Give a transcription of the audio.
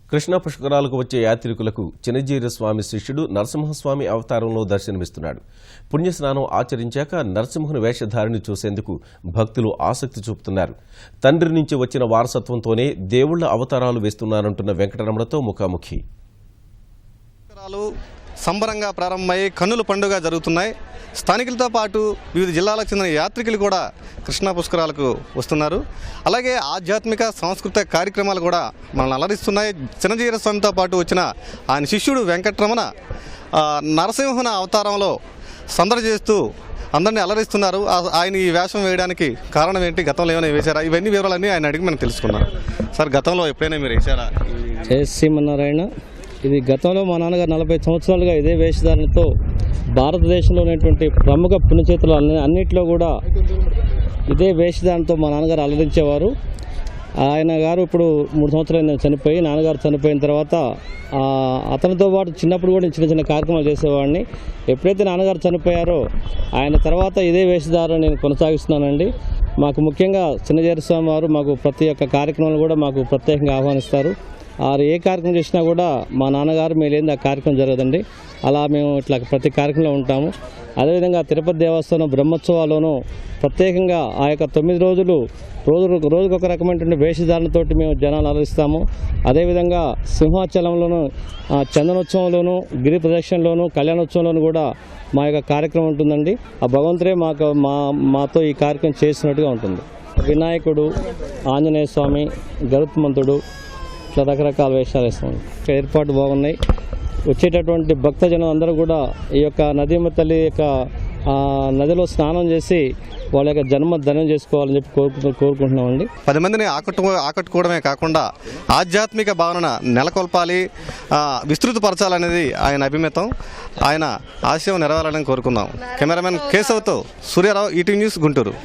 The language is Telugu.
కృష్ణా పుష్కరాలకు వచ్చే యాత్రికులకు చినజీర స్వామి శిష్యుడు నరసింహస్వామి అవతారంలో దర్శనమిస్తున్నాడు. పుణ్యస్నానం ఆచరించాక నరసింహుని వేషధారిని చూసేందుకు భక్తులు ఆసక్తి చూపుతున్నారు. తండ్రి నుంచి వచ్చిన వారసత్వంతోనే దేవుళ్ల అవతారాలు వేస్తున్నారంటున్న వెంకటరమణతో ముఖాముఖి. సంబరంగా ప్రారంభమై కన్నుల పండుగ జరుగుతున్నాయి. స్థానికులతో పాటు వివిధ జిల్లాలకు చెందిన యాత్రికులు కూడా కృష్ణా పుష్కరాలకు వస్తున్నారు. అలాగే ఆధ్యాత్మిక సాంస్కృతిక కార్యక్రమాలు కూడా మనల్ని అలరిస్తున్నాయి. చినజీర స్వామితో పాటు వచ్చిన ఆయన శిష్యుడు వెంకటరమణ నరసింహుని అవతారంలో సందడి చేస్తూ అందరినీ అలరిస్తున్నారు. ఆయన ఈ వేషం వేయడానికి కారణం ఏంటి, గతంలో ఏమైనా వేశారా, ఇవన్నీ వివరాలన్నీ ఆయన అడిగి మనం తెలుసుకున్నాం. సార్, గతంలో ఎప్పుడైనా మీరు వేశారా? జై శ్రీమన్నారాయణ. ఇది గతంలో మా నాన్నగారు 40 సంవత్సరాలుగా ఇదే వేషధారణతో భారతదేశంలో ఉన్నటువంటి ప్రముఖ పుణ్యక్షేత్రాలు అన్నింటిలో కూడా ఇదే వేషధారణతో మా నాన్నగారు అలరించేవారు. ఆయన గారు ఇప్పుడు 3 సంవత్సరాలు చనిపోయి, నాన్నగారు చనిపోయిన తర్వాత అతనితో పాటు చిన్నప్పుడు కూడా చిన్న చిన్న కార్యక్రమాలు చేసేవాడిని. ఎప్పుడైతే నాన్నగారు చనిపోయారో ఆయన తర్వాత ఇదే వేషధారణ నేను కొనసాగిస్తున్నానండి. మాకు ముఖ్యంగా చినజీర స్వామి వారు మాకు ప్రతి ఒక్క కార్యక్రమాలు కూడా మాకు ప్రత్యేకంగా ఆహ్వానిస్తారు. ఏ కార్యక్రమం చేసినా కూడా మా నాన్నగారు మేలేంది ఆ కార్యక్రమం జరగదండి. అలా మేము ఇట్లా ప్రతి కార్యక్రమంలో ఉంటాము. అదేవిధంగా తిరుపతి దేవస్థానం బ్రహ్మోత్సవాల్లోనూ ప్రత్యేకంగా ఆ యొక్క 9 రోజులు రోజుకొక రకమైనటువంటి వేషధారణతో మేము జనాలు అలరిస్తాము. అదేవిధంగా సింహాచలంలోనూ చందనోత్సవంలోనూ గిరి ప్రదక్షిణలోనూ కళ్యాణోత్సవంలోనూ కూడా మా యొక్క కార్యక్రమం ఉంటుందండి. ఆ భగవంతుడే మాతో ఈ కార్యక్రమం చేసినట్టుగా ఉంటుంది. వినాయకుడు, ఆంజనేయ స్వామి, గరుత్మంతుడు, ఇట్లా రకరకాల వేషాలు వేస్తాం. ఏర్పాటు బాగున్నాయి. వచ్చేటటువంటి భక్తజనం అందరూ కూడా ఈ యొక్క నదీమ తల్లి యొక్క నదిలో స్నానం చేసి వాళ్ళ యొక్క జన్మ ధన్యం చేసుకోవాలని చెప్పి కోరుకుంటున్నామండి. 10 మందిని ఆకట్టుకోవడమే కాకుండా ఆధ్యాత్మిక భావన నెలకొల్పాలి, విస్తృతపరచాలనేది ఆయన అభిమతం. ఆయన ఆశయం నెరవేరాలని కోరుకుందాం. కెమెరామెన్ కేశవ్తో సూర్యారావు, ఈటీవీ న్యూస్, గుంటూరు.